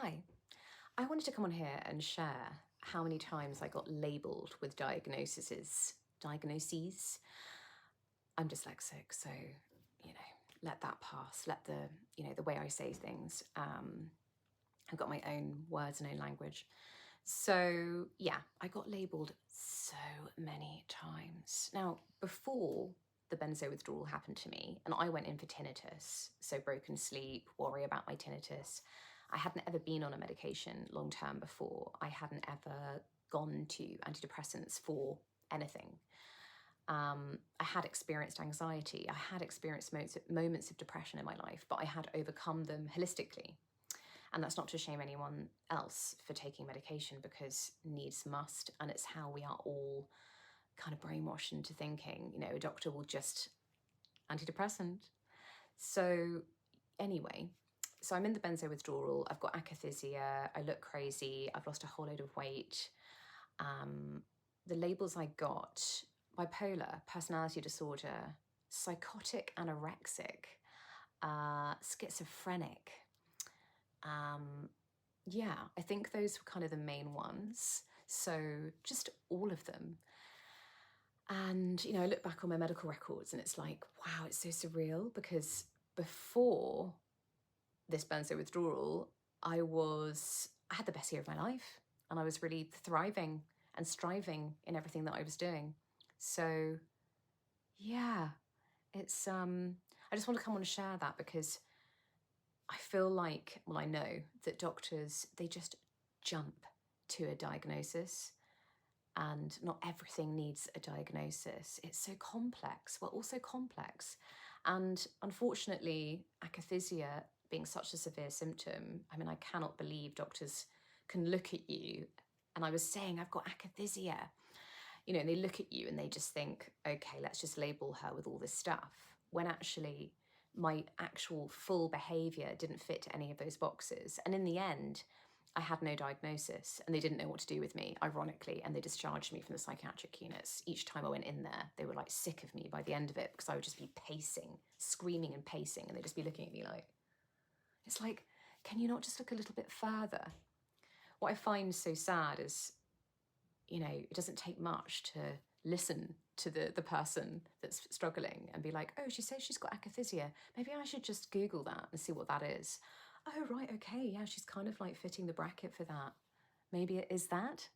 Hi, I wanted to come on here and share how many times I got labelled with diagnoses. I'm dyslexic, so, let that pass. Let the way I say things. I've got my own words and own language. So, yeah, I got labelled so many times. Now, before the benzo withdrawal happened to me, and I went in for tinnitus, so broken sleep, worry about my tinnitus. I hadn't ever been on a medication long term before. I hadn't ever gone to antidepressants for anything. I had experienced anxiety. I had experienced moments of depression in my life, but I had overcome them holistically. And that's not to shame anyone else for taking medication, because needs must, and it's how we are all kind of brainwashed into thinking, a doctor will just antidepressant. So anyway, so I'm in the benzo withdrawal. I've got akathisia. I look crazy. I've lost a whole load of weight. The labels I got: bipolar, personality disorder, psychotic anorexic, schizophrenic. Yeah, I think those were kind of the main ones. So just all of them. And, I look back on my medical records and it's like, wow, it's so surreal, because before this benzo withdrawal, I had the best year of my life, and I was really thriving and striving in everything that I was doing. So yeah, it's, I just want to come on and share that, because I feel like, well, I know that doctors, they just jump to a diagnosis, and not everything needs a diagnosis. It's so complex. We're all so complex. And unfortunately, akathisia being such a severe symptom, I mean, I cannot believe doctors can look at you, and I was saying, I've got akathisia, and they look at you and they just think, okay, let's just label her with all this stuff, when actually my actual full behavior didn't fit any of those boxes. And in the end, I had no diagnosis, and they didn't know what to do with me, ironically, and they discharged me from the psychiatric units. Each time I went in there, they were like sick of me by the end of it, because I would just be pacing, screaming and pacing, and they'd just be looking at me like, it's like, can you not just look a little bit further? What I find so sad is, it doesn't take much to listen to the person that's struggling and be like, oh, she says she's got akathisia. Maybe I should just Google that and see what that is. Oh, right, okay, yeah, she's kind of like fitting the bracket for that. Maybe it is that.